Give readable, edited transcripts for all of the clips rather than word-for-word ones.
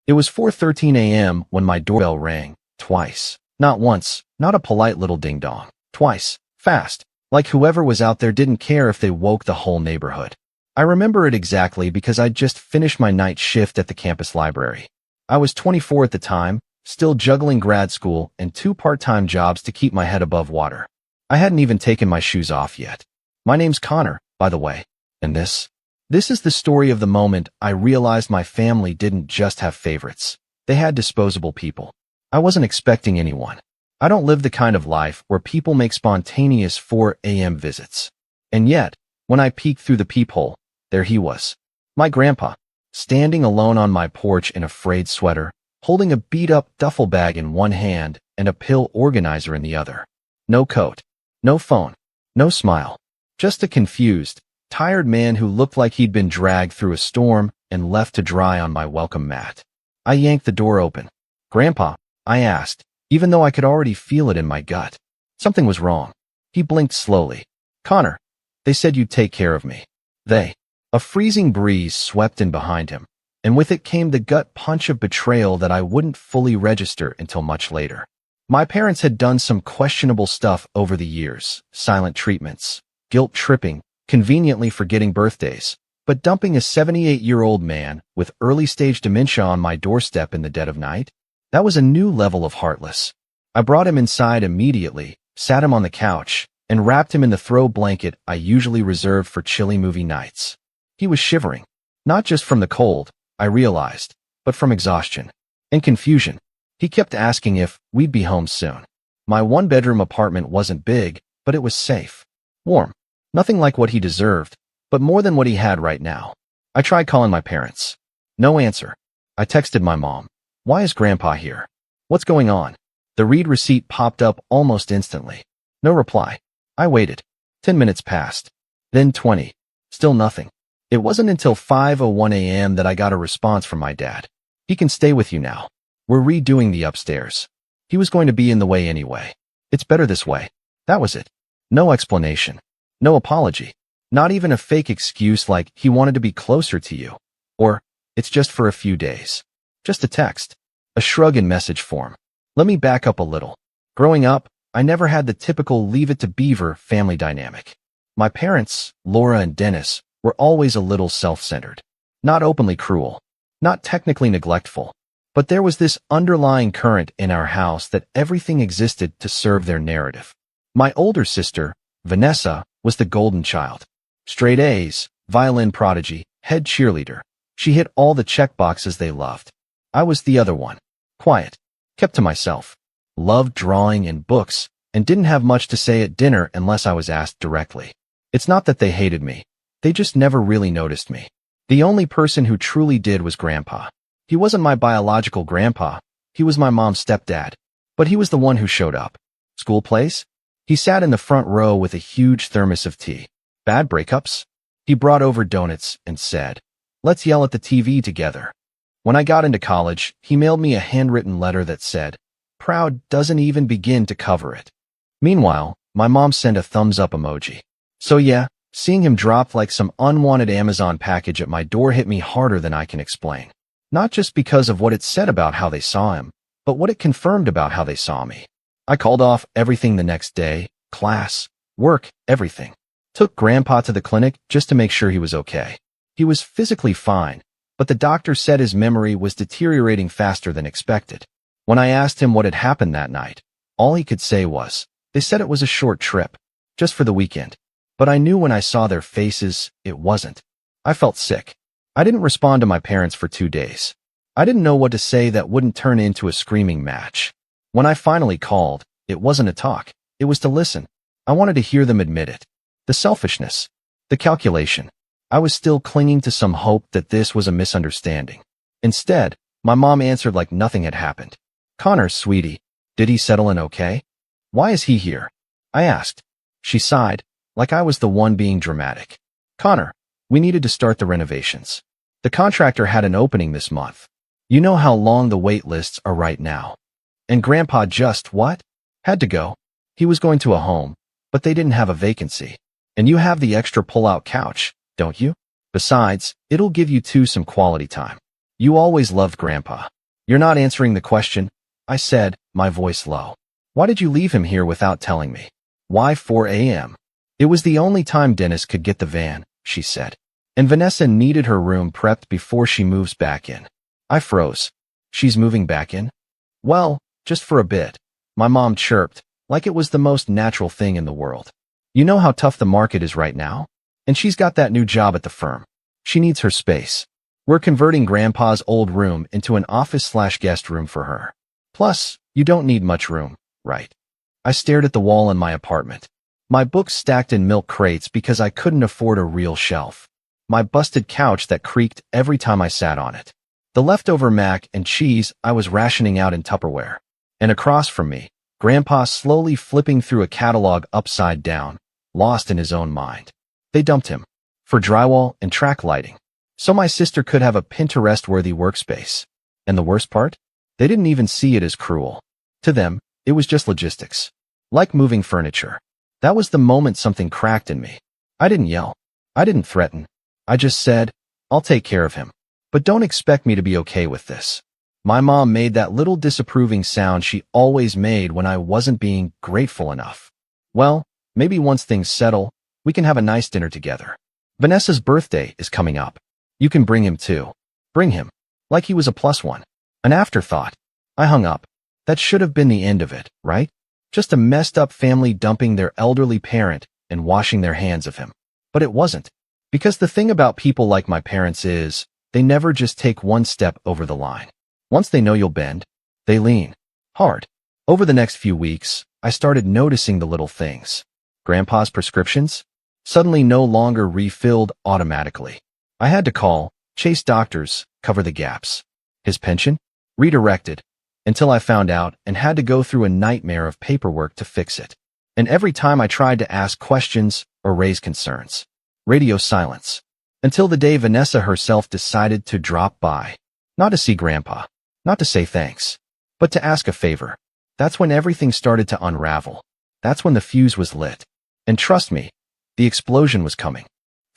It was 4:13 a.m. when my doorbell rang, twice. Not once, not a polite little ding-dong. Twice, fast, like whoever was out there didn't care if they woke the whole neighborhood. I remember it exactly because I'd just finished my night shift at the campus library. I was 24 at the time, still juggling grad school and 2 part-time jobs to keep my head above water. I hadn't even taken my shoes off yet. My name's Connor, by the way, and this is the story of the moment I realized my family didn't just have favorites. They had disposable people. I wasn't expecting anyone. I don't live the kind of life where people make spontaneous 4 a.m. visits. And yet, when I peeked through the peephole, there he was. My grandpa, standing alone on my porch in a frayed sweater, holding a beat-up duffel bag in one hand and a pill organizer in the other. No coat, no phone, no smile. Just a confused, tired man who looked like he'd been dragged through a storm and left to dry on my welcome mat. I yanked the door open. "Grandpa," I asked, even though I could already feel it in my gut. Something was wrong. He blinked slowly. "Connor, they said you'd take care of me." They. A freezing breeze swept in behind him, and with it came the gut punch of betrayal that I wouldn't fully register until much later. My parents had done some questionable stuff over the years, silent treatments, guilt tripping, conveniently forgetting birthdays, but dumping a 78-year-old man with early-stage dementia on my doorstep in the dead of night? That was a new level of heartless. I brought him inside immediately, sat him on the couch, and wrapped him in the throw blanket I usually reserved for chilly movie nights. He was shivering, not just from the cold, I realized, but from exhaustion and confusion. He kept asking if we'd be home soon. My one-bedroom apartment wasn't big, but it was safe. Warm. Nothing like what he deserved, but more than what he had right now. I tried calling my parents. No answer. I texted my mom. "Why is Grandpa here? What's going on?" The read receipt popped up almost instantly. No reply. I waited. 10 minutes passed. Then 20. Still nothing. It wasn't until 5:01 a.m. that I got a response from my dad. "He can stay with you now. We're redoing the upstairs." He was going to be in the way anyway. "It's better this way." That was it. No explanation. No apology. Not even a fake excuse like he wanted to be closer to you. Or, "It's just for a few days." Just a text. A shrug in message form. Let me back up a little. Growing up, I never had the typical Leave It to Beaver family dynamic. My parents, Laura and Dennis, were always a little self-centered. Not openly cruel. Not technically neglectful. But there was this underlying current in our house that everything existed to serve their narrative. My older sister, Vanessa, was the golden child. Straight A's, violin prodigy, head cheerleader. She hit all the check boxes they loved. I was the other one. Quiet. Kept to myself. Loved drawing and books, and didn't have much to say at dinner unless I was asked directly. It's not that they hated me. They just never really noticed me. The only person who truly did was Grandpa. He wasn't my biological grandpa. He was my mom's stepdad. But he was the one who showed up. School plays? He sat in the front row with a huge thermos of tea. Bad breakups? He brought over donuts and said, "Let's yell at the TV together." When I got into college, he mailed me a handwritten letter that said, "Proud doesn't even begin to cover it." Meanwhile, my mom sent a thumbs-up emoji. So yeah, seeing him drop like some unwanted Amazon package at my door hit me harder than I can explain. Not just because of what it said about how they saw him, but what it confirmed about how they saw me. I called off everything the next day, class, work, everything. Took Grandpa to the clinic just to make sure he was okay. He was physically fine, but the doctor said his memory was deteriorating faster than expected. When I asked him what had happened that night, all he could say was, "They said it was a short trip, just for the weekend." But I knew when I saw their faces, it wasn't. I felt sick. I didn't respond to my parents for 2 days. I didn't know what to say that wouldn't turn into a screaming match. When I finally called, it wasn't a talk. It was to listen. I wanted to hear them admit it. The selfishness. The calculation. I was still clinging to some hope that this was a misunderstanding. Instead, my mom answered like nothing had happened. "Connor, sweetie, did he settle in okay? Why is he here?" I asked. She sighed, like I was the one being dramatic. "Connor, we needed to start the renovations. The contractor had an opening this month. You know how long the wait lists are right now. And Grandpa just, what? Had to go. He was going to a home, but they didn't have a vacancy. And you have the extra pull-out couch, don't you? Besides, it'll give you two some quality time. You always loved Grandpa." You're not answering the question, I said, my voice low. Why did you leave him here without telling me? Why 4 a.m.? It was the only time Dennis could get the van, she said. And Vanessa needed her room prepped before she moves back in. I froze. She's moving back in? Well, just for a bit. My mom chirped, like it was the most natural thing in the world. You know how tough the market is right now? And she's got that new job at the firm. She needs her space. We're converting Grandpa's old room into an office/guest room for her. Plus, you don't need much room, right? I stared at the wall in my apartment. My books stacked in milk crates because I couldn't afford a real shelf. My busted couch that creaked every time I sat on it. The leftover mac and cheese I was rationing out in Tupperware. And across from me, Grandpa slowly flipping through a catalog upside down, lost in his own mind. They dumped him. For drywall and track lighting. So my sister could have a Pinterest-worthy workspace. And the worst part? They didn't even see it as cruel. To them, it was just logistics. Like moving furniture. That was the moment something cracked in me. I didn't yell. I didn't threaten. I just said, I'll take care of him. But don't expect me to be okay with this. My mom made that little disapproving sound she always made when I wasn't being grateful enough. Well, maybe once things settle, we can have a nice dinner together. Vanessa's birthday is coming up. You can bring him too. Bring him. Like he was a +1. An afterthought. I hung up. That should have been the end of it, right? Just a messed up family dumping their elderly parent and washing their hands of him. But it wasn't. Because the thing about people like my parents is, they never just take one step over the line. Once they know you'll bend, they lean. Hard. Over the next few weeks, I started noticing the little things. Grandpa's prescriptions? Suddenly no longer refilled automatically. I had to call, chase doctors, cover the gaps. His pension? Redirected. Until I found out and had to go through a nightmare of paperwork to fix it. And every time I tried to ask questions or raise concerns. Radio silence. Until the day Vanessa herself decided to drop by. Not to see Grandpa. Not to say thanks. But to ask a favor. That's when everything started to unravel. That's when the fuse was lit. And trust me, the explosion was coming.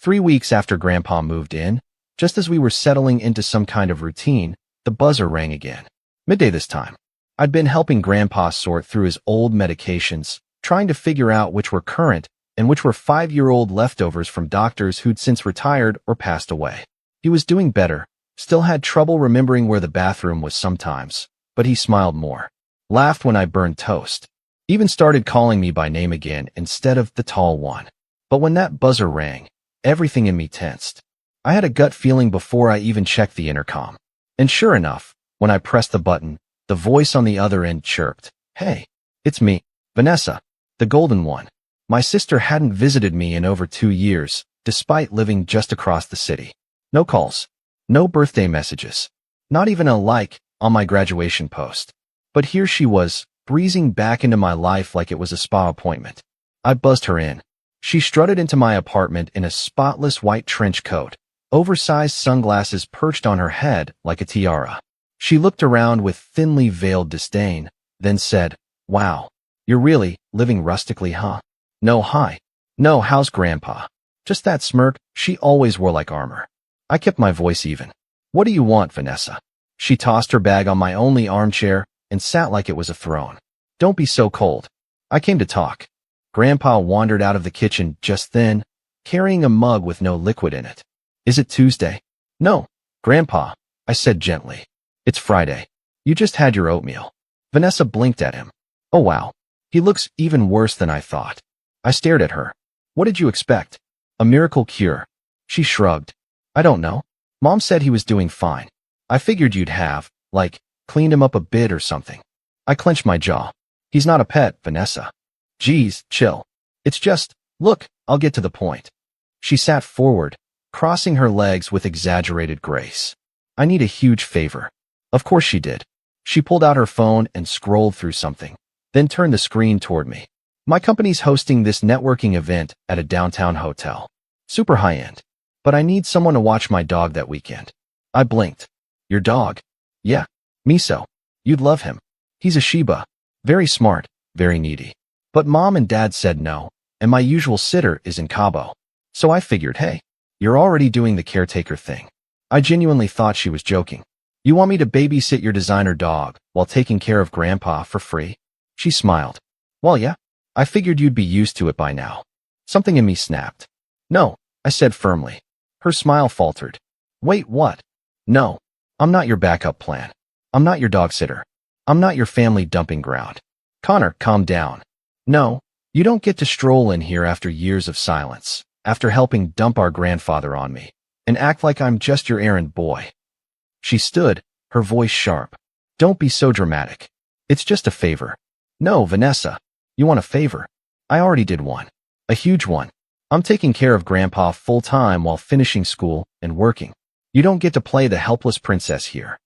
3 weeks after Grandpa moved in, just as we were settling into some kind of routine, the buzzer rang again. Midday this time. I'd been helping Grandpa sort through his old medications, trying to figure out which were current and which were 5-year-old leftovers from doctors who'd since retired or passed away. He was doing better, still had trouble remembering where the bathroom was sometimes, but he smiled more. Laughed when I burned toast. Even started calling me by name again instead of the tall one. But when that buzzer rang, everything in me tensed. I had a gut feeling before I even checked the intercom. And sure enough, when I pressed the button, the voice on the other end chirped. Hey, it's me, Vanessa, the golden one. My sister hadn't visited me in over 2 years, despite living just across the city. No calls. No birthday messages. Not even a like on my graduation post. But here she was, breezing back into my life like it was a spa appointment. I buzzed her in. She strutted into my apartment in a spotless white trench coat, oversized sunglasses perched on her head like a tiara. She looked around with thinly veiled disdain, then said, Wow, you're really living rustically, huh? No, hi. No, how's Grandpa? Just that smirk she always wore like armor. I kept my voice even. What do you want, Vanessa? She tossed her bag on my only armchair and sat like it was a throne. Don't be so cold. I came to talk. Grandpa wandered out of the kitchen just then, carrying a mug with no liquid in it. Is it Tuesday? No, Grandpa, I said gently. It's Friday. You just had your oatmeal. Vanessa blinked at him. Oh wow. He looks even worse than I thought. I stared at her. What did you expect? A miracle cure. She shrugged. I don't know. Mom said he was doing fine. I figured you'd have, like, cleaned him up a bit or something. I clenched my jaw. He's not a pet, Vanessa. Geez, chill. It's just, look, I'll get to the point. She sat forward, crossing her legs with exaggerated grace. I need a huge favor. Of course she did. She pulled out her phone and scrolled through something, then turned the screen toward me. My company's hosting this networking event at a downtown hotel. Super high-end. But I need someone to watch my dog that weekend. I blinked. Your dog? Yeah, Miso. You'd love him. He's a Shiba. Very smart, very needy. But Mom and Dad said no, and my usual sitter is in Cabo. So I figured, hey, you're already doing the caretaker thing. I genuinely thought she was joking. You want me to babysit your designer dog while taking care of Grandpa for free? She smiled. Well, yeah. I figured you'd be used to it by now. Something in me snapped. No, I said firmly. Her smile faltered. Wait, what? No, I'm not your backup plan. I'm not your dog sitter. I'm not your family dumping ground. Connor, calm down. No, you don't get to stroll in here after years of silence, after helping dump our grandfather on me, and act like I'm just your errand boy. She stood, her voice sharp. Don't be so dramatic. It's just a favor. No, Vanessa. You want a favor? I already did one. A huge one. I'm taking care of Grandpa full-time while finishing school and working. You don't get to play the helpless princess here.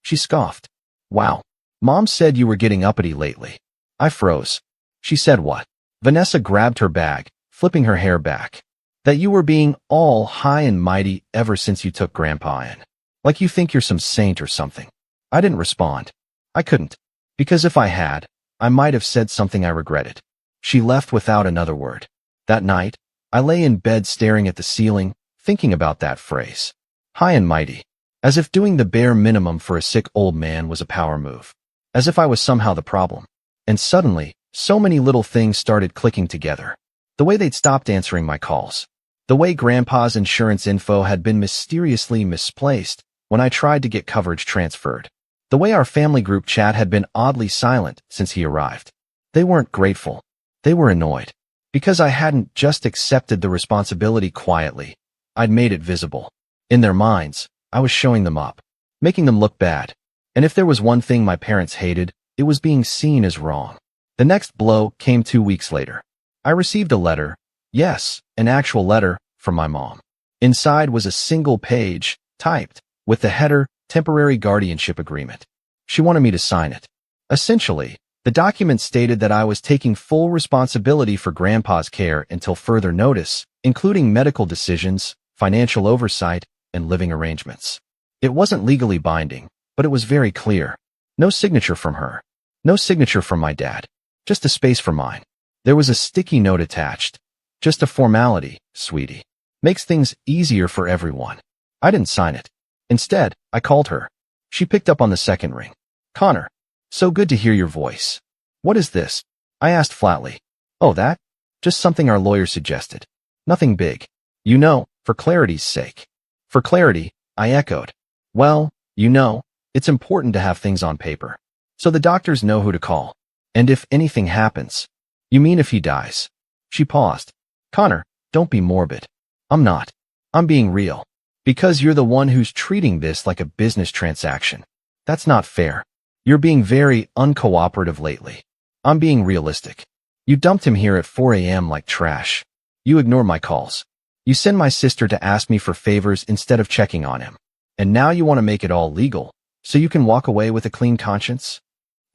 She scoffed. Wow. Mom said you were getting uppity lately. I froze. She said what? Vanessa grabbed her bag, flipping her hair back. That you were being all high and mighty ever since you took Grandpa in. Like you think you're some saint or something. I didn't respond. I couldn't. Because if I had, I might have said something I regretted. She left without another word. That night, I lay in bed staring at the ceiling, thinking about that phrase. High and mighty. As if doing the bare minimum for a sick old man was a power move. As if I was somehow the problem. And suddenly, so many little things started clicking together. The way they'd stopped answering my calls. The way Grandpa's insurance info had been mysteriously misplaced when I tried to get coverage transferred. The way our family group chat had been oddly silent since he arrived. They weren't grateful. They were annoyed. Because I hadn't just accepted the responsibility quietly. I'd made it visible. In their minds, I was showing them up. Making them look bad. And if there was one thing my parents hated, it was being seen as wrong. The next blow came 2 weeks later. I received a letter. Yes, an actual letter from my mom. Inside was a single page, typed, with the header, Temporary Guardianship Agreement. She wanted me to sign it. Essentially, the document stated that I was taking full responsibility for Grandpa's care until further notice, including medical decisions, financial oversight, and living arrangements. It wasn't legally binding, but it was very clear. No signature from her. No signature from my dad. Just a space for mine. There was a sticky note attached. Just a formality, sweetie. Makes things easier for everyone. I didn't sign it. Instead, I called her. She picked up on the second ring. Connor, so good to hear your voice. What is this? I asked flatly. Oh, that? Just something our lawyer suggested. Nothing big. You know, for clarity's sake. For clarity, I echoed. Well, you know, it's important to have things on paper. So the doctors know who to call. And if anything happens. You mean if he dies? She paused. Connor, don't be morbid. I'm not. I'm being real. Because you're the one who's treating this like a business transaction. That's not fair. You're being very uncooperative lately. I'm being realistic. You dumped him here at 4 a.m. like trash. You ignore my calls. You send my sister to ask me for favors instead of checking on him. And now you want to make it all legal, so you can walk away with a clean conscience?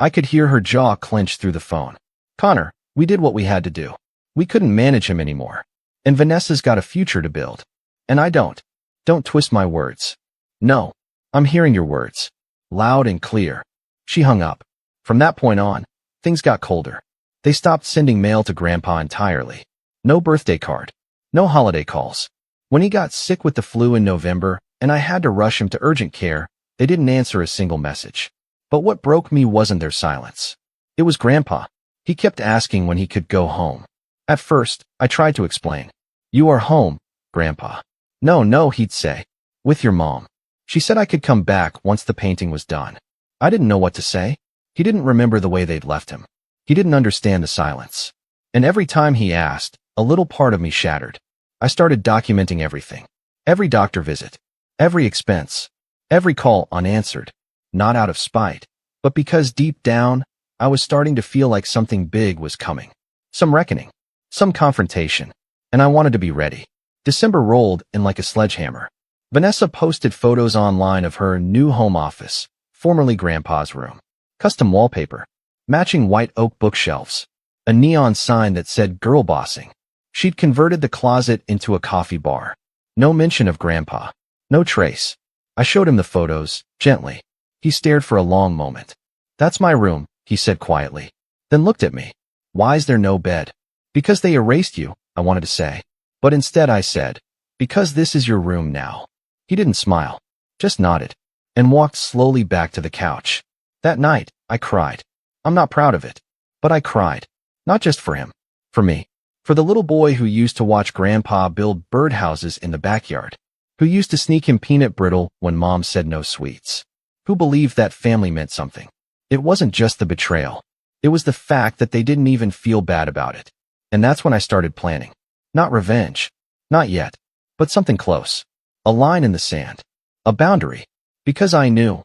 I could hear her jaw clench through the phone. Connor, we did what we had to do. We couldn't manage him anymore. And Vanessa's got a future to build. And I don't. Don't twist my words. No, I'm hearing your words. Loud and clear. She hung up. From that point on, things got colder. They stopped sending mail to Grandpa entirely. No birthday card. No holiday calls. When he got sick with the flu in November and I had to rush him to urgent care, they didn't answer a single message. But what broke me wasn't their silence. It was Grandpa. He kept asking when he could go home. At first, I tried to explain. You are home, Grandpa. No, he'd say. With your mom. She said I could come back once the painting was done. I didn't know what to say. He didn't remember the way they'd left him. He didn't understand the silence. And every time he asked, a little part of me shattered. I started documenting everything. Every doctor visit. Every expense. Every call unanswered. Not out of spite, but because deep down, I was starting to feel like something big was coming. Some reckoning. Some confrontation. And I wanted to be ready. December rolled in like a sledgehammer. Vanessa posted photos online of her new home office, formerly Grandpa's room. Custom wallpaper. Matching white oak bookshelves. A neon sign that said girl bossing. She'd converted the closet into a coffee bar. No mention of Grandpa. No trace. I showed him the photos, gently. He stared for a long moment. That's my room, he said quietly. Then looked at me. Why's there no bed? Because they erased you, I wanted to say. But instead I said, because this is your room now. He didn't smile. Just nodded. and walked slowly back to the couch. That night, I cried. I'm not proud of it, but I cried. Not just for him. For me. For the little boy who used to watch Grandpa build birdhouses in the backyard. Who used to sneak him peanut brittle when Mom said no sweets. Who believed that family meant something. It wasn't just the betrayal. It was the fact that they didn't even feel bad about it. And that's when I started planning. Not revenge. Not yet. But something close. A line in the sand. A boundary. Because I knew,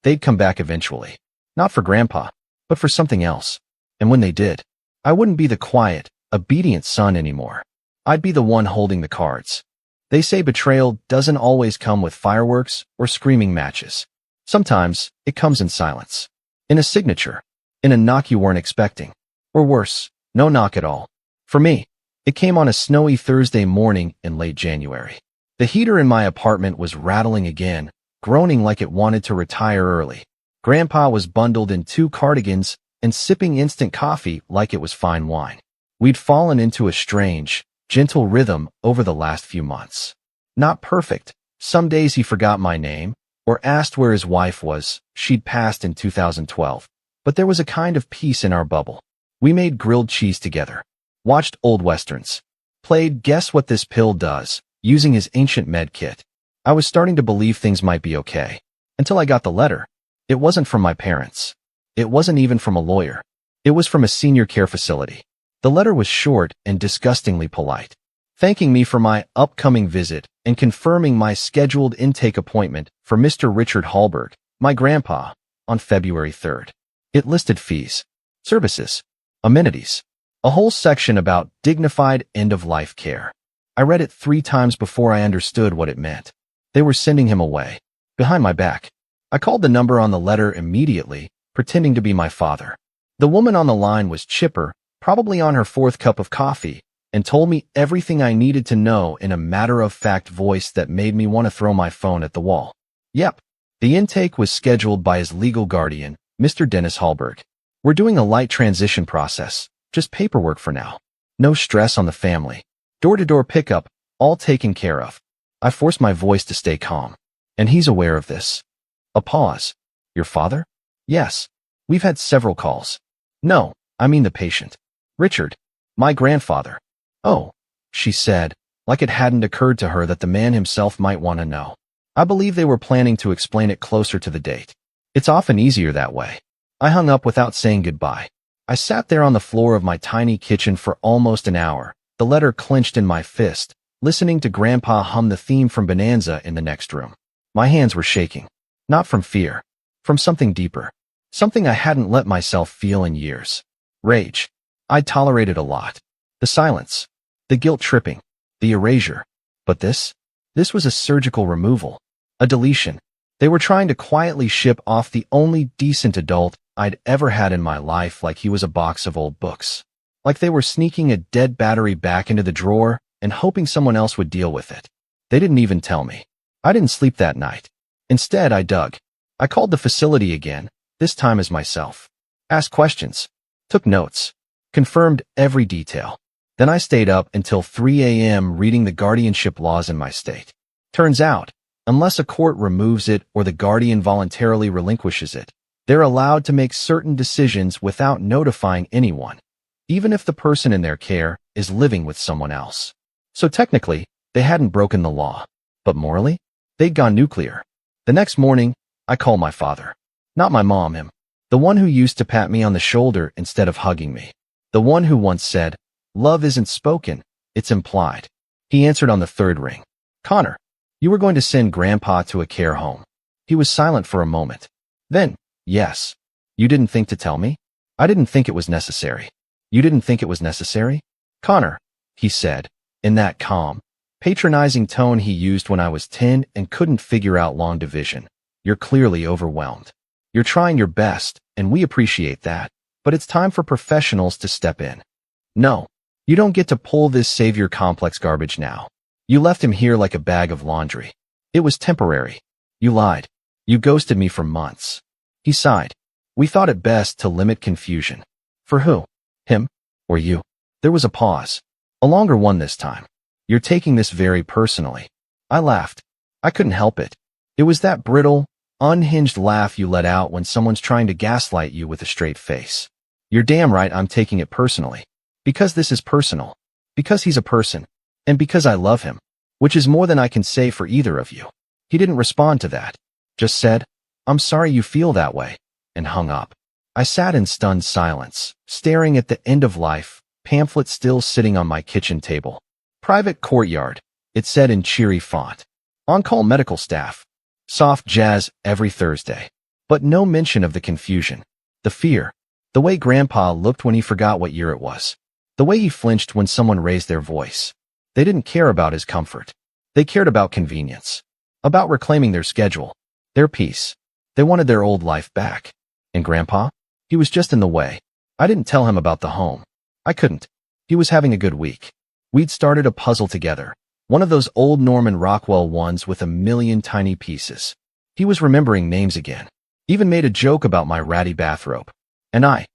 they'd come back eventually. Not for Grandpa, but for something else. And when they did, I wouldn't be the quiet, obedient son anymore. I'd be the one holding the cards. They say betrayal doesn't always come with fireworks or screaming matches. Sometimes, it comes in silence. In a signature. In a knock you weren't expecting. Or worse, no knock at all. For me, it came on a snowy Thursday morning in late January. The heater in my apartment was rattling again, groaning like it wanted to retire early. Grandpa was bundled in 2 cardigans and sipping instant coffee like it was fine wine. We'd fallen into a strange, gentle rhythm over the last few months. Not perfect. Some days he forgot my name, or asked where his wife was. She'd passed in 2012. But there was a kind of peace in our bubble. We made grilled cheese together, watched old westerns, played Guess What This Pill Does, using his ancient med kit. I was starting to believe things might be okay. Until I got the letter. It wasn't from my parents. It wasn't even from a lawyer. It was from a senior care facility. The letter was short and disgustingly polite, thanking me for my upcoming visit and confirming my scheduled intake appointment for Mr. Richard Hallberg, my grandpa, on February 3rd. It listed fees, services, amenities, a whole section about dignified end-of-life care. I read it 3 times before I understood what it meant. They were sending him away, behind my back. I called the number on the letter immediately, pretending to be my father. The woman on the line was chipper, probably on her 4th cup of coffee, and told me everything I needed to know in a matter-of-fact voice that made me want to throw my phone at the wall. Yep, the intake was scheduled by his legal guardian, Mr. Dennis Hallberg. We're doing a light transition process, just paperwork for now. No stress on the family. Door-to-door pickup, all taken care of. I forced my voice to stay calm. And he's aware of this. A pause. Your father? Yes. We've had several calls. No, I mean the patient. Richard. My grandfather. Oh, she said, like it hadn't occurred to her that the man himself might want to know. I believe they were planning to explain it closer to the date. It's often easier that way. I hung up without saying goodbye. I sat there on the floor of my tiny kitchen for almost an hour, the letter clenched in my fist, listening to Grandpa hum the theme from Bonanza in the next room. My hands were shaking. Not from fear. From something deeper. Something I hadn't let myself feel in years. Rage. I'd tolerated a lot. The silence. The guilt tripping. The erasure. But this was a surgical removal. A deletion. They were trying to quietly ship off the only decent adult I'd ever had in my life like he was a box of old books. Like they were sneaking a dead battery back into the drawer and hoping someone else would deal with it. They didn't even tell me. I didn't sleep that night. Instead, I dug. I called the facility again, this time as myself. Asked questions. Took notes. Confirmed every detail. Then I stayed up until 3 a.m. reading the guardianship laws in my state. Turns out, unless a court removes it or the guardian voluntarily relinquishes it, they're allowed to make certain decisions without notifying anyone, even if the person in their care is living with someone else. So technically, they hadn't broken the law. But morally, they'd gone nuclear. The next morning, I called my father. Not my mom, him. The one who used to pat me on the shoulder instead of hugging me. The one who once said, "Love isn't spoken, it's implied." He answered on the 3rd ring. "Connor, you were going to send Grandpa to a care home." He was silent for a moment. Then, "Yes. You didn't think to tell me?" "I didn't think it was necessary." "You didn't think it was necessary?" "Connor," he said, in that calm, patronizing tone he used when I was 10 and couldn't figure out long division. "You're clearly overwhelmed. You're trying your best, and we appreciate that, but it's time for professionals to step in. No, you don't get to pull this savior complex garbage now. You left him here like a bag of laundry. It was temporary. You lied. You ghosted me for months." He sighed. "We thought it best to limit confusion." "For who? Him? Or you?" There was a pause. A longer one this time. "You're taking this very personally." I laughed. I couldn't help it. It was that brittle, unhinged laugh you let out when someone's trying to gaslight you with a straight face. You're damn right I'm taking it personally. Because this is personal. Because he's a person. And because I love him. Which is more than I can say for either of you. He didn't respond to that. Just said, "I'm sorry you feel that way," and hung up. I sat in stunned silence, staring at the end-of-life pamphlet still sitting on my kitchen table. Private courtyard, it said in cheery font. On-call medical staff. Soft jazz every Thursday. But no mention of the confusion, the fear, the way Grandpa looked when he forgot what year it was, the way he flinched when someone raised their voice. They didn't care about his comfort. They cared about convenience, about reclaiming their schedule, their peace. They wanted their old life back. And Grandpa? He was just in the way. I didn't tell him about the home. I couldn't. He was having a good week. We'd started a puzzle together, one of those old Norman Rockwell ones with a million tiny pieces. He was remembering names again. Even made a joke about my ratty bathrobe. And I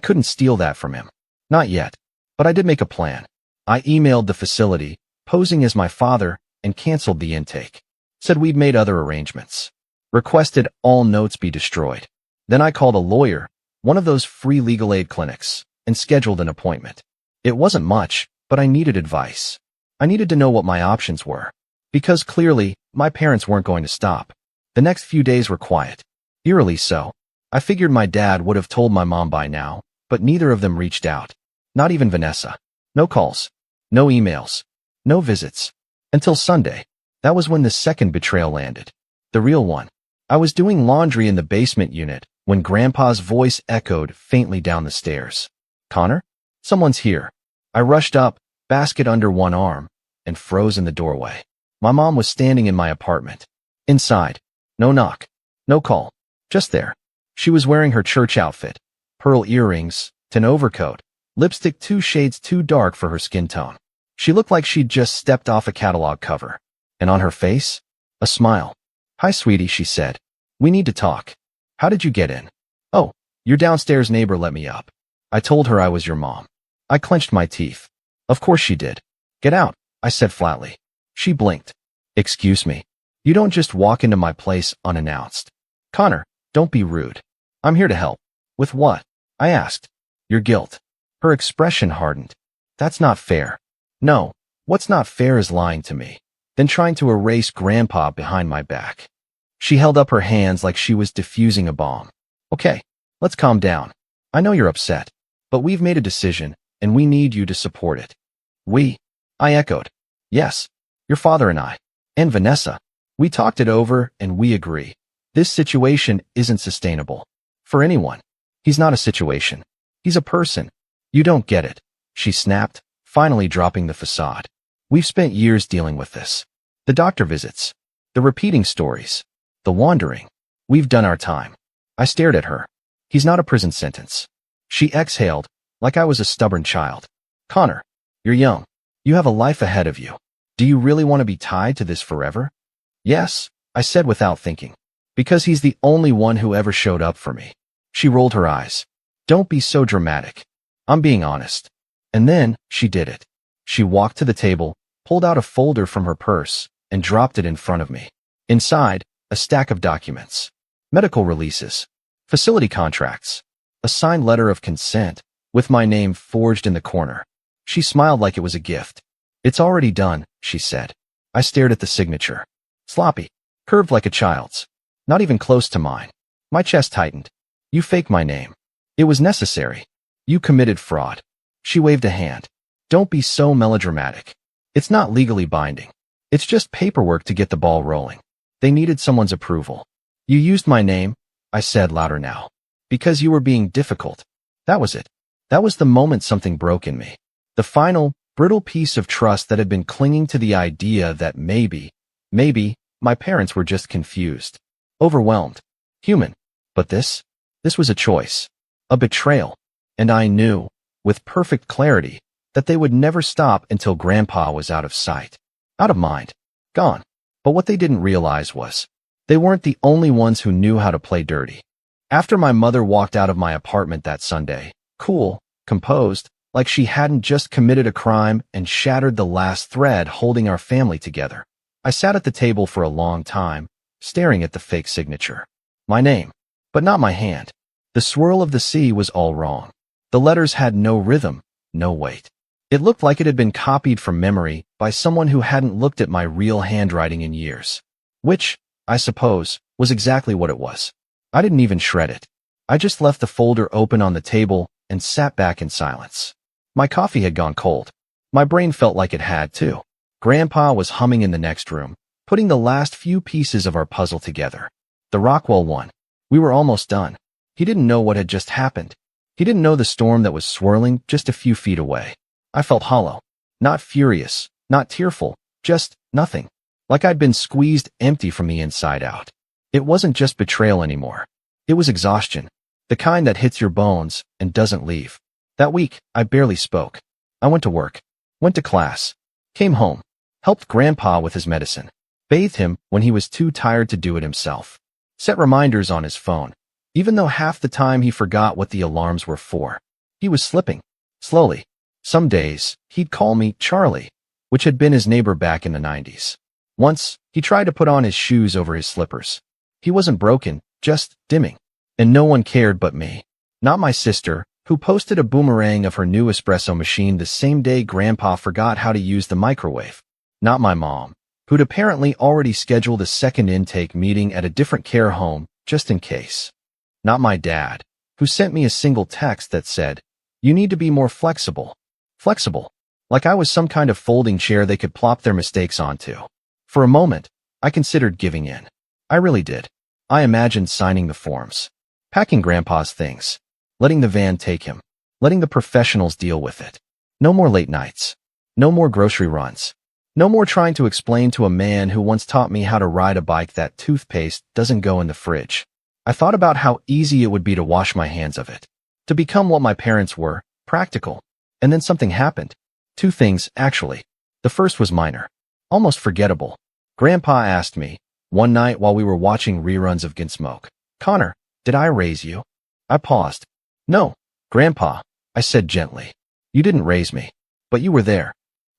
couldn't steal that from him. Not yet. But I did make a plan. I emailed the facility, posing as my father, and canceled the intake. Said we'd made other arrangements. Requested all notes be destroyed. Then I called a lawyer, one of those free legal aid clinics, and scheduled an appointment. It wasn't much, but I needed advice. I needed to know what my options were. Because clearly, my parents weren't going to stop. The next few days were quiet. Eerily so. I figured my dad would have told my mom by now, but neither of them reached out. Not even Vanessa. No calls. No emails. No visits. Until Sunday. That was when the second betrayal landed. The real one. I was doing laundry in the basement unit when Grandpa's voice echoed faintly down the stairs. "Connor? Someone's here." I rushed up, basket under one arm, and froze in the doorway. My mom was standing in my apartment. Inside. No knock. No call. Just there. She was wearing her church outfit. Pearl earrings, an overcoat, lipstick 2 shades too dark for her skin tone. She looked like she'd just stepped off a catalog cover. And on her face? A smile. "Hi, sweetie," she said. "We need to talk. How did you get in?" "Oh, your downstairs neighbor let me up." I told her I was your mom. I clenched my teeth. Of course she did. "Get out," I said flatly. She blinked. "Excuse me. You don't just walk into my place unannounced." "Connor, don't be rude. I'm here to help." "With what?" I asked. "Your guilt." Her expression hardened. "That's not fair." "No, what's not fair is lying to me, then trying to erase Grandpa behind my back." She held up her hands like she was defusing a bomb. "Okay, let's calm down. I know you're upset, but we've made a decision, and we need you to support it." "We?" I echoed. "Yes, your father and I. And Vanessa. We talked it over, and we agree. This situation isn't sustainable. For anyone. He's not a situation. He's a person. You don't get it," she snapped, finally dropping the facade. "We've spent years dealing with this. The doctor visits. The repeating stories. The wandering. We've done our time." I stared at her. "He's not a prison sentence." She exhaled, like I was a stubborn child. "Connor, you're young. You have a life ahead of you. Do you really want to be tied to this forever?" "Yes," I said without thinking. "Because he's the only one who ever showed up for me." She rolled her eyes. "Don't be so dramatic. I'm being honest." And then, she did it. She walked to the table, pulled out a folder from her purse, and dropped it in front of me. Inside, a stack of documents. Medical releases. Facility contracts. A signed letter of consent, with my name forged in the corner. She smiled like it was a gift. "It's already done," she said. I stared at the signature. Sloppy. Curved like a child's. Not even close to mine. My chest tightened. "You faked my name. It was necessary. You committed fraud." She waved a hand. "Don't be so melodramatic. It's not legally binding. It's just paperwork to get the ball rolling. They needed someone's approval. You used my name," I said louder now, "because you were being difficult. That was it. That was the moment something broke in me. The final, brittle piece of trust that had been clinging to the idea that maybe, my parents were just confused. Overwhelmed. Human. But this was a choice. A betrayal. And I knew, with perfect clarity, that they would never stop until Grandpa was out of sight. Out of mind. Gone. But what they didn't realize was, they weren't the only ones who knew how to play dirty. After my mother walked out of my apartment that Sunday, cool, composed, like she hadn't just committed a crime and shattered the last thread holding our family together, I sat at the table for a long time, staring at the fake signature. My name, but not my hand. The swirl of the sea was all wrong. The letters had no rhythm, no weight. It looked like it had been copied from memory by someone who hadn't looked at my real handwriting in years. Which, I suppose, was exactly what it was. I didn't even shred it. I just left the folder open on the table and sat back in silence. My coffee had gone cold. My brain felt like it had too. Grandpa was humming in the next room, putting the last few pieces of our puzzle together. The Rockwell one. We were almost done. He didn't know what had just happened. He didn't know the storm that was swirling just a few feet away. I felt hollow. Not furious, not tearful, just nothing. Like I'd been squeezed empty from the inside out. It wasn't just betrayal anymore. It was exhaustion. The kind that hits your bones and doesn't leave. That week, I barely spoke. I went to work, went to class, came home, helped Grandpa with his medicine, bathed him when he was too tired to do it himself, set reminders on his phone, even though half the time he forgot what the alarms were for. He was slipping, slowly. Some days, he'd call me Charlie, which had been his neighbor back in the 90s. Once, he tried to put on his shoes over his slippers. He wasn't broken, just dimming. And no one cared but me. Not my sister, who posted a boomerang of her new espresso machine the same day Grandpa forgot how to use the microwave. Not my mom, who'd apparently already scheduled a second intake meeting at a different care home, just in case. Not my dad, who sent me a single text that said, "You need to be more flexible." Flexible. Like I was some kind of folding chair they could plop their mistakes onto. For a moment, I considered giving in. I really did. I imagined signing the forms, packing Grandpa's things, letting the van take him, letting the professionals deal with it. No more late nights. No more grocery runs. No more trying to explain to a man who once taught me how to ride a bike that toothpaste doesn't go in the fridge. I thought about how easy it would be to wash my hands of it, to become what my parents were, practical. And then something happened. Two things, actually. The first was minor, almost forgettable. Grandpa asked me, one night while we were watching reruns of Gunsmoke, "Connor, did I raise you?" I paused. "No, Grandpa," I said gently. "You didn't raise me, but you were there."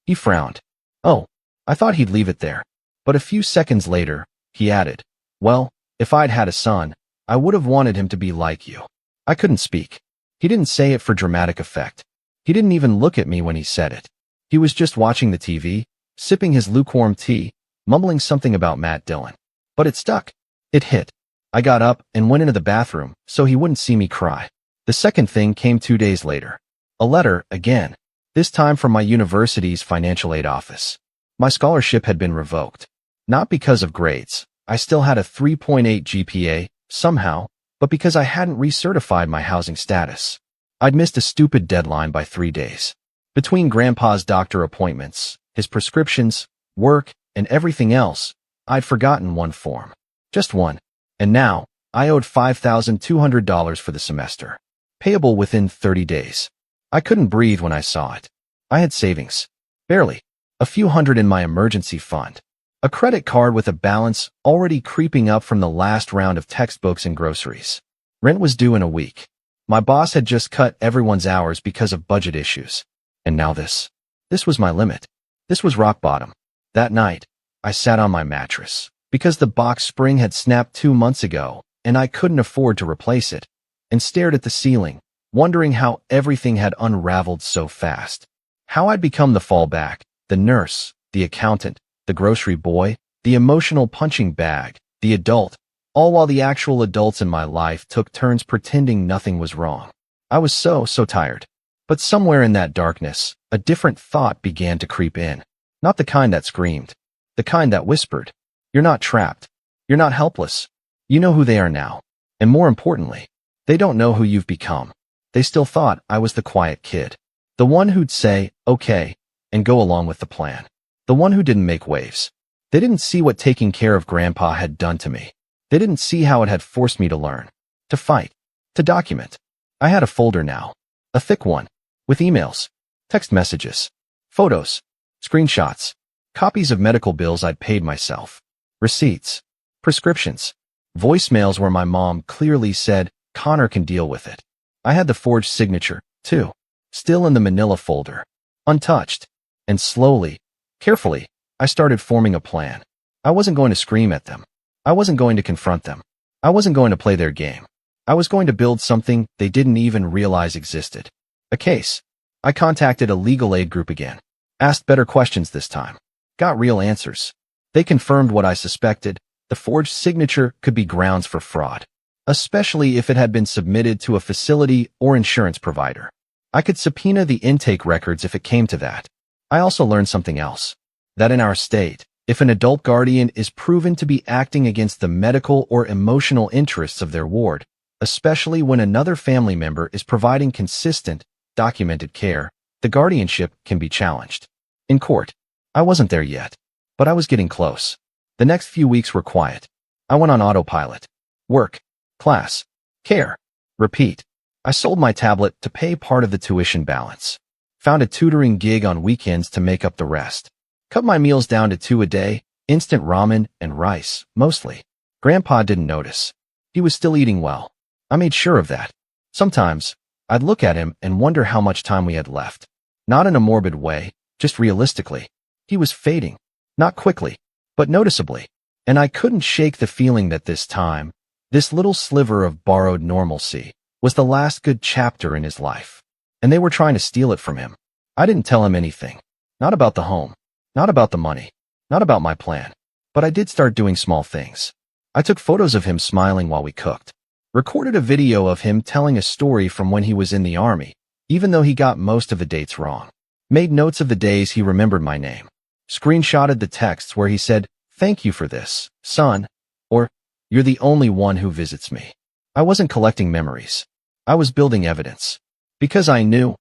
He frowned. Oh, I thought he'd leave it there. But a few seconds later, he added, "Well, if I'd had a son, I would have wanted him to be like you." I couldn't speak. He didn't say it for dramatic effect. He didn't even look at me when he said it. He was just watching the TV, sipping his lukewarm tea, mumbling something about Matt Dillon. But it stuck. It hit. I got up and went into the bathroom so he wouldn't see me cry. The second thing came 2 days later. A letter, again. This time from my university's financial aid office. My scholarship had been revoked. Not because of grades. I still had a 3.8 GPA, somehow, but because I hadn't recertified my housing status. I'd missed a stupid deadline by 3 days. Between Grandpa's doctor appointments, his prescriptions, work, and everything else, I'd forgotten one form. Just one. And now, I owed $5,200 for the semester. Payable within 30 days. I couldn't breathe when I saw it. I had savings. Barely. A few hundred in my emergency fund. A credit card with a balance already creeping up from the last round of textbooks and groceries. Rent was due in a week. My boss had just cut everyone's hours because of budget issues. And now this. This was my limit. This was rock bottom. That night, I sat on my mattress, because the box spring had snapped 2 months ago, and I couldn't afford to replace it, and stared at the ceiling, wondering how everything had unraveled so fast. How I'd become the fallback, the nurse, the accountant, the grocery boy, the emotional punching bag, the adult, all while the actual adults in my life took turns pretending nothing was wrong. I was so tired. But somewhere in that darkness, a different thought began to creep in. Not the kind that screamed. The kind that whispered, "You're not trapped. You're not helpless. You know who they are now. And more importantly, they don't know who you've become." They still thought I was the quiet kid. The one who'd say, "Okay," and go along with the plan. The one who didn't make waves. They didn't see what taking care of Grandpa had done to me. They didn't see how it had forced me to learn, to fight, to document. I had a folder now, a thick one, with emails, text messages, photos, screenshots, copies of medical bills I'd paid myself, receipts, prescriptions, voicemails where my mom clearly said, "Connor can deal with it." I had the forged signature, too, still in the manila folder, untouched. And slowly, carefully, I started forming a plan. I wasn't going to scream at them. I wasn't going to confront them. I wasn't going to play their game. I was going to build something they didn't even realize existed. A case. I contacted a legal aid group again. Asked better questions this time. Got real answers. They confirmed what I suspected. The forged signature could be grounds for fraud, especially if it had been submitted to a facility or insurance provider. I could subpoena the intake records if it came to that. I also learned something else. That in our state, if an adult guardian is proven to be acting against the medical or emotional interests of their ward, especially when another family member is providing consistent, documented care, the guardianship can be challenged. In court, I wasn't there yet, but I was getting close. The next few weeks were quiet. I went on autopilot. Work, class, care, repeat. I sold my tablet to pay part of the tuition balance. Found a tutoring gig on weekends to make up the rest. Cut my meals down to 2 a day, instant ramen and rice, mostly. Grandpa didn't notice. He was still eating well. I made sure of that. Sometimes, I'd look at him and wonder how much time we had left. Not in a morbid way, just realistically. He was fading. Not quickly, but noticeably. And I couldn't shake the feeling that this time, this little sliver of borrowed normalcy, was the last good chapter in his life. And they were trying to steal it from him. I didn't tell him anything. Not about the home. Not about the money. Not about my plan. But I did start doing small things. I took photos of him smiling while we cooked. Recorded a video of him telling a story from when he was in the army, even though he got most of the dates wrong. Made notes of the days he remembered my name. Screenshotted the texts where he said, "Thank you for this, son," or "You're the only one who visits me." I wasn't collecting memories. I was building evidence. Because I knew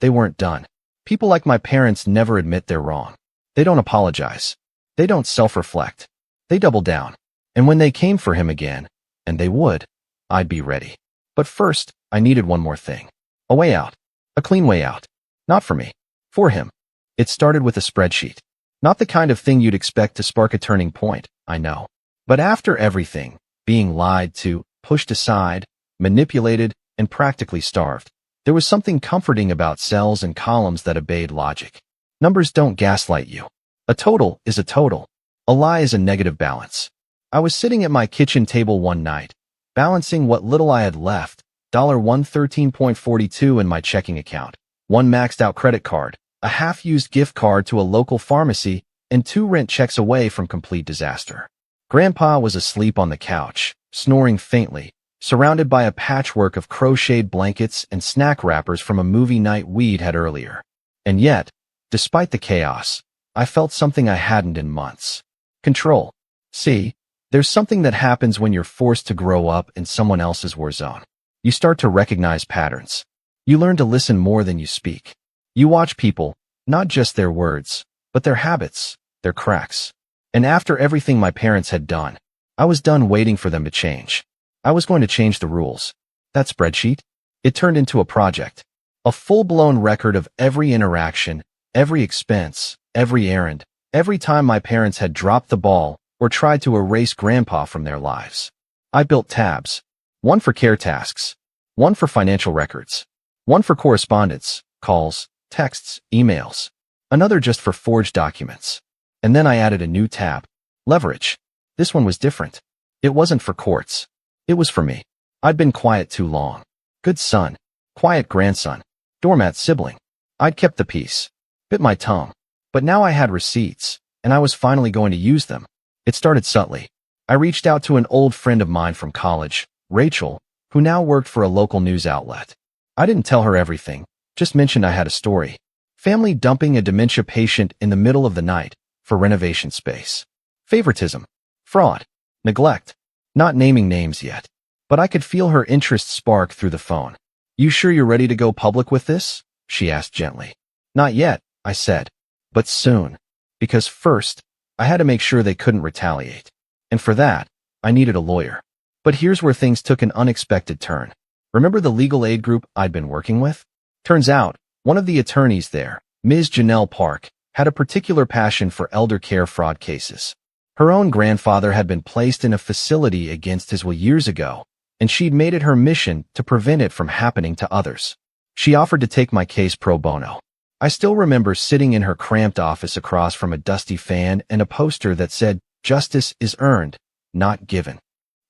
they weren't done. People like my parents never admit they're wrong. They don't apologize. They don't self-reflect. They double down. And when they came for him again, and they would, I'd be ready. But first, I needed one more thing. A way out. A clean way out. Not for me. For him. It started with a spreadsheet. Not the kind of thing you'd expect to spark a turning point, I know. But after everything, being lied to, pushed aside, manipulated, and practically starved, there was something comforting about cells and columns that obeyed logic. Numbers don't gaslight you. A total is a total. A lie is a negative balance. I was sitting at my kitchen table one night, balancing what little I had left, $113.42 in my checking account, one maxed-out credit card, a half-used gift card to a local pharmacy, and 2 rent checks away from complete disaster. Grandpa was asleep on the couch, snoring faintly, surrounded by a patchwork of crocheted blankets and snack wrappers from a movie night we'd had earlier. And yet, despite the chaos, I felt something I hadn't in months. Control. See, there's something that happens when you're forced to grow up in someone else's war zone. You start to recognize patterns. You learn to listen more than you speak. You watch people, not just their words, but their habits, their cracks. And after everything my parents had done, I was done waiting for them to change. I was going to change the rules. That spreadsheet? It turned into a project. A full-blown record of every interaction, every expense, every errand, every time my parents had dropped the ball or tried to erase Grandpa from their lives. I built tabs. One for care tasks. One for financial records. One for correspondence, calls, texts, emails. Another just for forged documents. And then I added a new tab. Leverage. This one was different. It wasn't for courts. It was for me. I'd been quiet too long. Good son. Quiet grandson. Doormat sibling. I'd kept the peace. Bit my tongue. But now I had receipts, and I was finally going to use them. It started subtly. I reached out to an old friend of mine from college, Rachel, who now worked for a local news outlet. I didn't tell her everything, just mentioned I had a story. Family dumping a dementia patient in the middle of the night for renovation space. Favoritism. Fraud. Neglect. Not naming names yet. But I could feel her interest spark through the phone. "You sure you're ready to go public with this?" she asked gently. "Not yet," I said. "But soon. Because first, I had to make sure they couldn't retaliate. And for that, I needed a lawyer. But here's where things took an unexpected turn. Remember the legal aid group I'd been working with? Turns out, one of the attorneys there, Ms. Janelle Park, had a particular passion for elder care fraud cases. Her own grandfather had been placed in a facility against his will years ago, and she'd made it her mission to prevent it from happening to others. She offered to take my case pro bono. I still remember sitting in her cramped office across from a dusty fan and a poster that said, "Justice is earned," not given.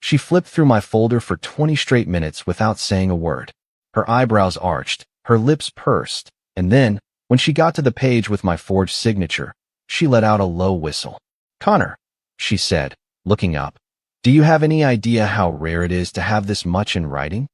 She flipped through my folder for 20 straight minutes without saying a word. Her eyebrows arched, her lips pursed, and then, when she got to the page with my forged signature, she let out a low whistle. "Connor," she said, looking up, "do you have any idea how rare it is to have this much in writing?"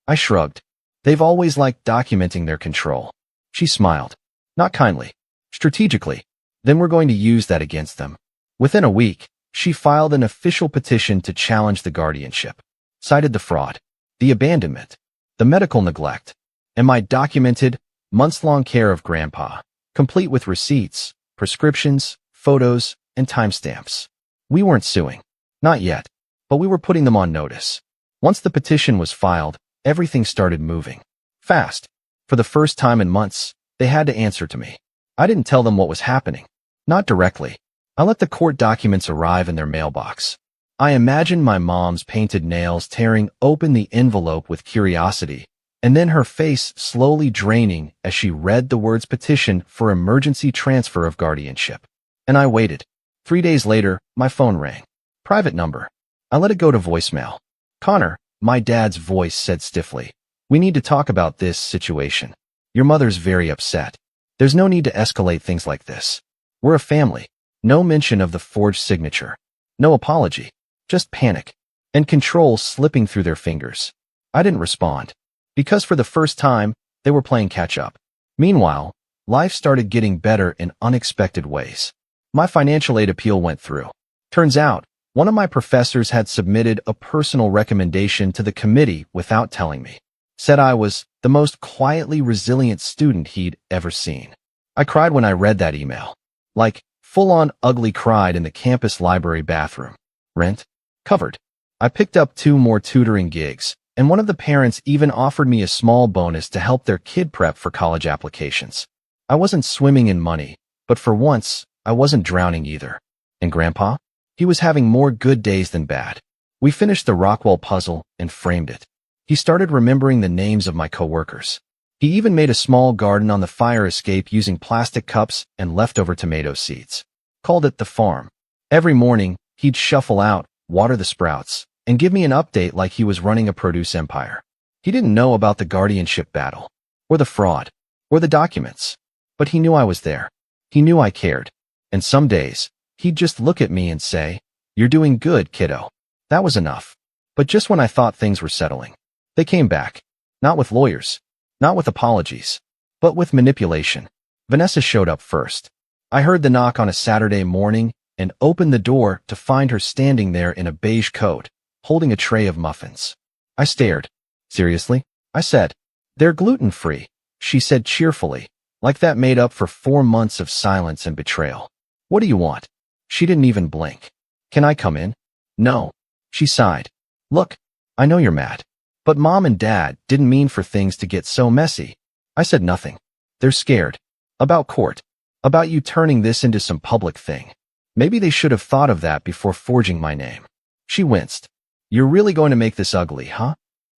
I shrugged. "They've always liked documenting their control." She smiled. "Not kindly. Strategically. Then we're going to use that against them." Within a week, she filed an official petition to challenge the guardianship, cited the fraud, the abandonment, the medical neglect, and my documented, months-long care of Grandpa, complete with receipts, prescriptions, photos, and timestamps. We weren't suing. Not yet. But we were putting them on notice. Once the petition was filed, everything started moving. Fast. For the first time in months, they had to answer to me. I didn't tell them what was happening. Not directly. I let the court documents arrive in their mailbox. I imagined my mom's painted nails tearing open the envelope with curiosity, and then her face slowly draining as she read the words petition for emergency transfer of guardianship. And I waited. 3 days later, my phone rang. Private number. I let it go to voicemail. "Connor," my dad's voice said stiffly, "we need to talk about this situation. Your mother's very upset. There's no need to escalate things like this. We're a family." No mention of the forged signature. No apology. Just panic. And control slipping through their fingers. I didn't respond. Because for the first time, they were playing catch-up. Meanwhile, life started getting better in unexpected ways. My financial aid appeal went through. Turns out, one of my professors had submitted a personal recommendation to the committee without telling me. Said I was the most quietly resilient student he'd ever seen. I cried when I read that email. Like, full-on ugly cried in the campus library bathroom. Rent? Covered. I picked up 2 more tutoring gigs, and one of the parents even offered me a small bonus to help their kid prep for college applications. I wasn't swimming in money, but for once, I wasn't drowning either. And Grandpa? He was having more good days than bad. We finished the Rockwell puzzle and framed it. He started remembering the names of my coworkers. He even made a small garden on the fire escape using plastic cups and leftover tomato seeds. Called it the farm. Every morning, he'd shuffle out, water the sprouts, and give me an update like he was running a produce empire. He didn't know about the guardianship battle, or the fraud, or the documents. But he knew I was there. He knew I cared. And some days, he'd just look at me and say, "You're doing good, kiddo." That was enough. But just when I thought things were settling, they came back. Not with lawyers. Not with apologies, but with manipulation. Vanessa showed up first. I heard the knock on a Saturday morning and opened the door to find her standing there in a beige coat, holding a tray of muffins. I stared. "Seriously?" I said. "They're gluten-free," she said cheerfully, like that made up for 4 months of silence and betrayal. "What do you want?" She didn't even blink. "Can I come in?" "No." She sighed. "Look, I know you're mad. But Mom and Dad didn't mean for things to get so messy." I said nothing. "They're scared. About court. About you turning this into some public thing. Maybe they should have thought of that before forging my name." She winced. "You're really going to make this ugly, huh?"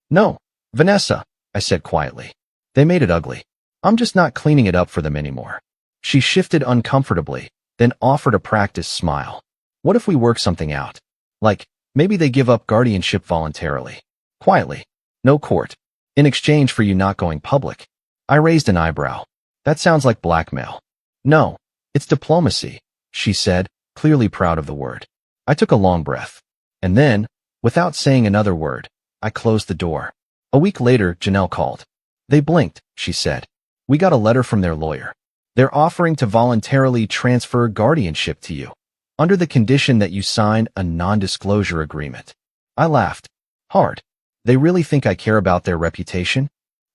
"No, Vanessa," I said quietly. "They made it ugly. I'm just not cleaning it up for them anymore." She shifted uncomfortably, then offered a practiced smile. "What if we work something out? Like, maybe they give up guardianship voluntarily. Quietly. No court. In exchange for you not going public." I raised an eyebrow. "That sounds like blackmail." "No, it's diplomacy," she said, clearly proud of the word. I took a long breath. And then, without saying another word, I closed the door. A week later, Janelle called. "They blinked," she said. "We got a letter from their lawyer. They're offering to voluntarily transfer guardianship to you, under the condition that you sign a non-disclosure agreement." I laughed. Hard. "They really think I care about their reputation?"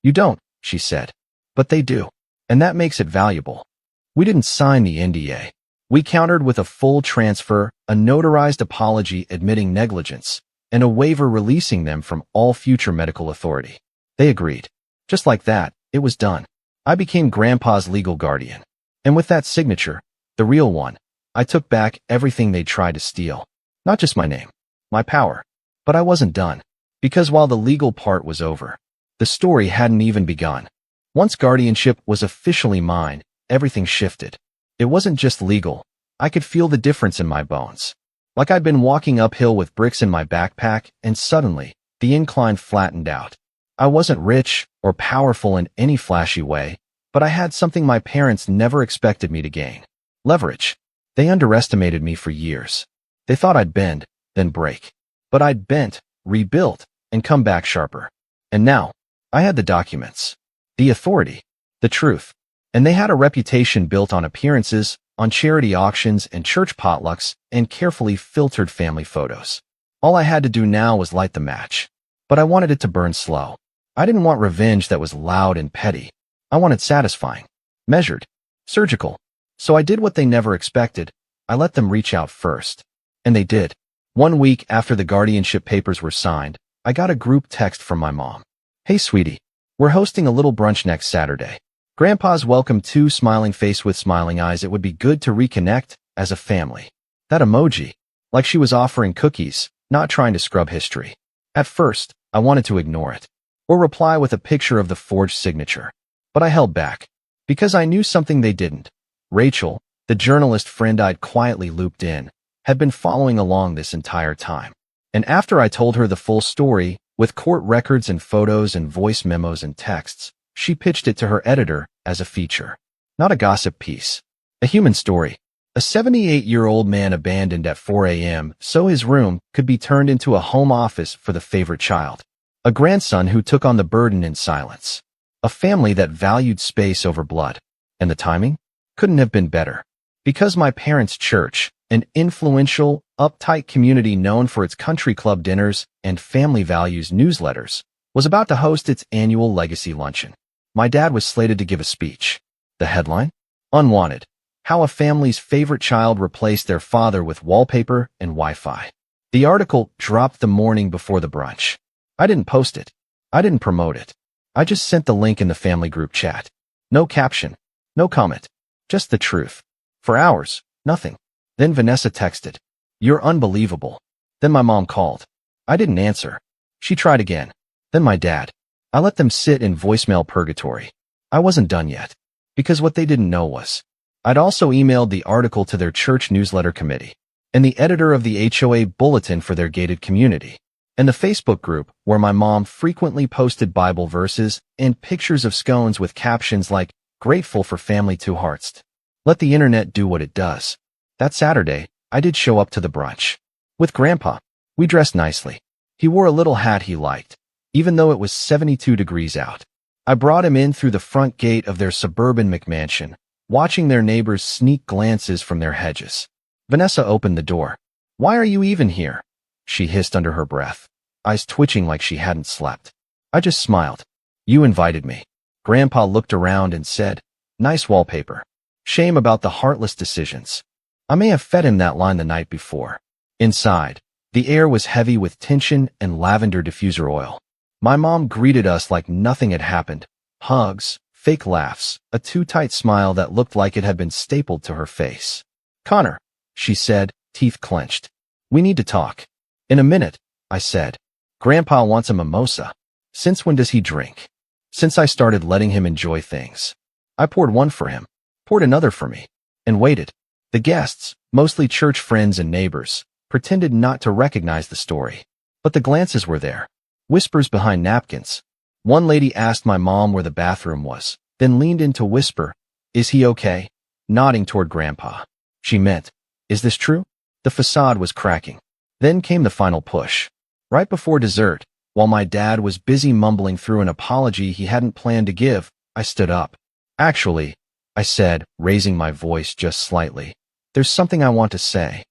"You don't," she said. "But they do. And that makes it valuable." We didn't sign the NDA. We countered with a full transfer, a notarized apology admitting negligence, and a waiver releasing them from all future medical authority. They agreed. Just like that, it was done. I became Grandpa's legal guardian. And with that signature, the real one, I took back everything they tried to steal. Not just my name, my power. But I wasn't done. Because while the legal part was over, the story hadn't even begun. Once guardianship was officially mine, everything shifted. It wasn't just legal. I could feel the difference in my bones. Like I'd been walking uphill with bricks in my backpack, and suddenly, the incline flattened out. I wasn't rich or powerful in any flashy way, but I had something my parents never expected me to gain. Leverage. They underestimated me for years. They thought I'd bend, then break. But I'd bent, rebuilt, and come back sharper. And now, I had the documents, the authority, the truth. And they had a reputation built on appearances, on charity auctions and church potlucks, and carefully filtered family photos. All I had to do now was light the match. But I wanted it to burn slow. I didn't want revenge that was loud and petty. I wanted satisfying, measured, surgical. So I did what they never expected. I let them reach out first. And they did. 1 week after the guardianship papers were signed, I got a group text from my mom. "Hey, sweetie, we're hosting a little brunch next Saturday. Grandpa's welcome too," smiling face with smiling eyes. "It would be good to reconnect as a family." That emoji, like she was offering cookies, not trying to scrub history. At first, I wanted to ignore it, or reply with a picture of the forged signature. But I held back, because I knew something they didn't. Rachel, the journalist friend I'd quietly looped in, had been following along this entire time. And after I told her the full story, with court records and photos and voice memos and texts, she pitched it to her editor as a feature. Not a gossip piece. A human story. A 78-year-old man abandoned at 4 a.m. so his room could be turned into a home office for the favorite child. A grandson who took on the burden in silence. A family that valued space over blood. And the timing? Couldn't have been better. Because my parents' church, an influential, uptight community known for its country club dinners and family values newsletters, was about to host its annual legacy luncheon. My dad was slated to give a speech. The headline? Unwanted. How a family's favorite child replaced their father with wallpaper and Wi-Fi. The article dropped the morning before the brunch. I didn't post it. I didn't promote it. I just sent the link in the family group chat. No caption. No comment. Just the truth. For hours, nothing. Then Vanessa texted, "You're unbelievable." Then my mom called. I didn't answer. She tried again. Then my dad. I let them sit in voicemail purgatory. I wasn't done yet. Because what they didn't know was, I'd also emailed the article to their church newsletter committee, and the editor of the HOA bulletin for their gated community, and the Facebook group where my mom frequently posted Bible verses and pictures of scones with captions like, "Grateful for family 2 hearts." Let the internet do what it does. That Saturday, I did show up to the brunch. With Grandpa. We dressed nicely. He wore a little hat he liked, even though it was 72 degrees out. I brought him in through the front gate of their suburban McMansion, watching their neighbors sneak glances from their hedges. Vanessa opened the door. "Why are you even here?" she hissed under her breath, eyes twitching like she hadn't slept. I just smiled. "You invited me." Grandpa looked around and said, "Nice wallpaper. Shame about the heartless decisions." I may have fed him that line the night before. Inside, the air was heavy with tension and lavender diffuser oil. My mom greeted us like nothing had happened. Hugs, fake laughs, a too tight smile that looked like it had been stapled to her face. "Connor," she said, teeth clenched. "We need to talk." "In a minute," I said. "Grandpa wants a mimosa." "Since when does he drink?" "Since I started letting him enjoy things." I poured one for him, poured another for me, and waited. The guests, mostly church friends and neighbors, pretended not to recognize the story. But the glances were there. Whispers behind napkins. One lady asked my mom where the bathroom was, then leaned in to whisper, "Is he okay?" nodding toward Grandpa. She meant, "Is this true?" The facade was cracking. Then came the final push. Right before dessert, while my dad was busy mumbling through an apology he hadn't planned to give, I stood up. "Actually," I said, raising my voice just slightly, "there's something I want to say."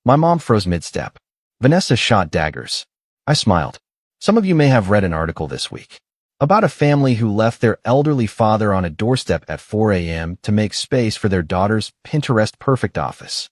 My mom froze mid-step. Vanessa shot daggers. I smiled. "Some of you may have read an article this week about a family who left their elderly father on a doorstep at 4 a.m. to make space for their daughter's Pinterest-perfect office."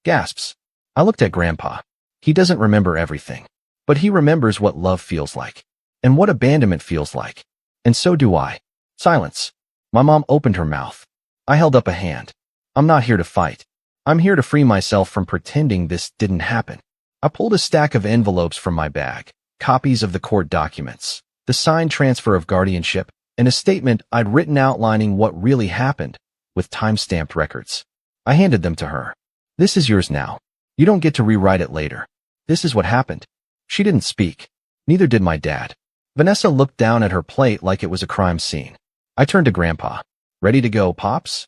Gasps. I looked at Grandpa. He doesn't remember everything, but he remembers what love feels like, and what abandonment feels like. And so do I. Silence. My mom opened her mouth. I held up a hand. "I'm not here to fight. I'm here to free myself from pretending this didn't happen." I pulled a stack of envelopes from my bag, copies of the court documents, the signed transfer of guardianship, and a statement I'd written outlining what really happened, with time-stamped records. I handed them to her. "This is yours now. You don't get to rewrite it later. This is what happened. She didn't speak. Neither did my dad. Vanessa looked down at her plate like it was a crime scene. I turned to Grandpa. Ready to go, Pops?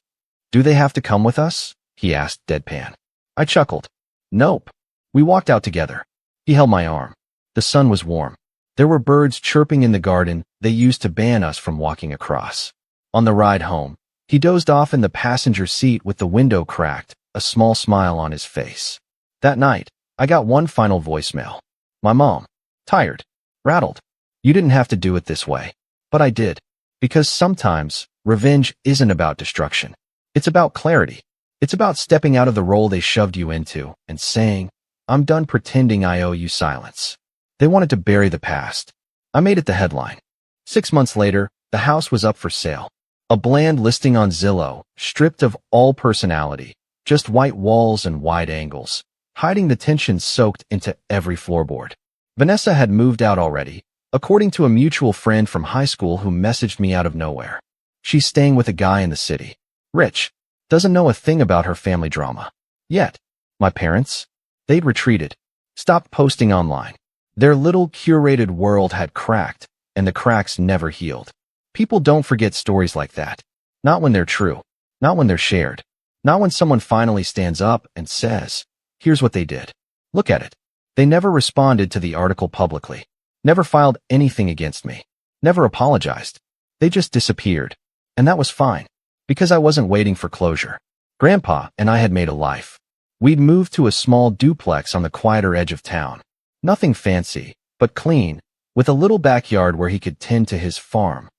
Do they have to come with us? He asked deadpan. I chuckled. Nope. We walked out together. He held my arm. The sun was warm. There were birds chirping in the garden they used to ban us from walking across. On the ride home, he dozed off in the passenger seat with the window cracked, a small smile on his face. That night, I got one final voicemail. My mom. Tired. Rattled. You didn't have to do it this way. But I did. Because sometimes, revenge isn't about destruction. It's about clarity. It's about stepping out of the role they shoved you into and saying, I'm done pretending I owe you silence. They wanted to bury the past. I made it the headline. 6 months later, the house was up for sale. A bland listing on Zillow, stripped of all personality, just white walls and wide angles, hiding the tension soaked into every floorboard. Vanessa had moved out already, according to a mutual friend from high school who messaged me out of nowhere. She's staying with a guy in the city. Rich. Doesn't know a thing about her family drama. Yet. My parents? They'd retreated. Stopped posting online. Their little curated world had cracked, and the cracks never healed. People don't forget stories like that. Not when they're true. Not when they're shared. Not when someone finally stands up and says, here's what they did. Look at it. They never responded to the article publicly. Never filed anything against me. Never apologized. They just disappeared. And that was fine. Because I wasn't waiting for closure. Grandpa and I had made a life. We'd moved to a small duplex on the quieter edge of town. Nothing fancy, but clean, with a little backyard where he could tend to his farm.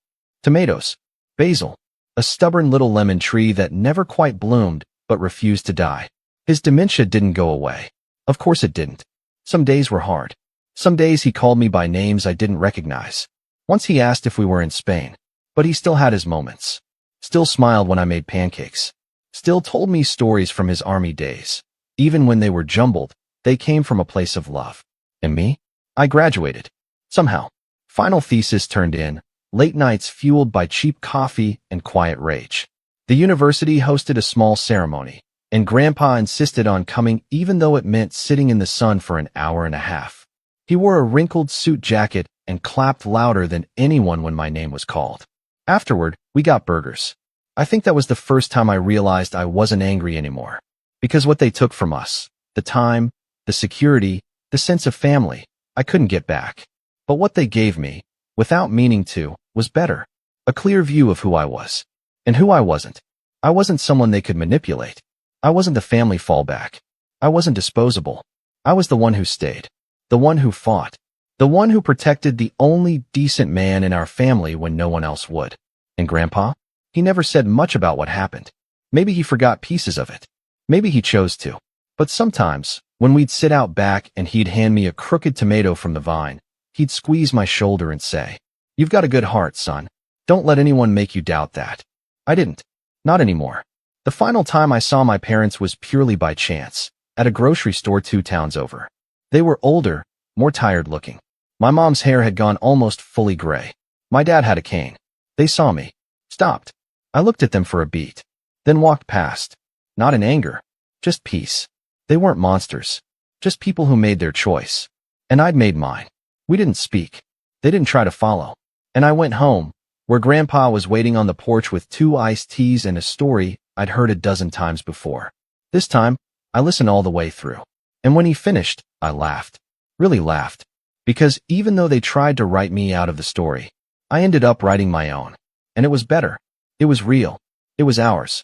Tomatoes, basil, a stubborn little lemon tree that never quite bloomed but refused to die. His dementia didn't go away. Of course it didn't. Some days were hard. Some days he called me by names I didn't recognize. Once he asked if we were in Spain, but he still had his moments. Still smiled when I made pancakes. Still told me stories from his army days. Even when they were jumbled, they came from a place of love. And me? I graduated. Somehow. Final thesis turned in, late nights fueled by cheap coffee and quiet rage. The university hosted a small ceremony, and Grandpa insisted on coming even though it meant sitting in the sun for an hour and a half. He wore a wrinkled suit jacket and clapped louder than anyone when my name was called. Afterward, we got burgers. I think that was the first time I realized I wasn't angry anymore. Because what they took from us, the time, the security, the sense of family, I couldn't get back. But what they gave me, without meaning to, was better. A clear view of who I was. And who I wasn't. I wasn't someone they could manipulate. I wasn't the family fallback. I wasn't disposable. I was the one who stayed. The one who fought. The one who protected the only decent man in our family when no one else would. And Grandpa? He never said much about what happened. Maybe he forgot pieces of it. Maybe he chose to. But sometimes, when we'd sit out back and he'd hand me a crooked tomato from the vine, he'd squeeze my shoulder and say, "You've got a good heart, son. Don't let anyone make you doubt that." I didn't. Not anymore. The final time I saw my parents was purely by chance, at a grocery store 2 towns over. They were older, more tired looking. My mom's hair had gone almost fully gray. My dad had a cane. They saw me. Stopped. I looked at them for a beat. Then walked past. Not in anger. Just peace. They weren't monsters. Just people who made their choice. And I'd made mine. We didn't speak. They didn't try to follow. And I went home, where Grandpa was waiting on the porch with 2 iced teas and a story I'd heard a dozen times before. This time, I listened all the way through. And when he finished, I laughed. Really laughed. Because even though they tried to write me out of the story, I ended up writing my own. And it was better. It was real. It was ours.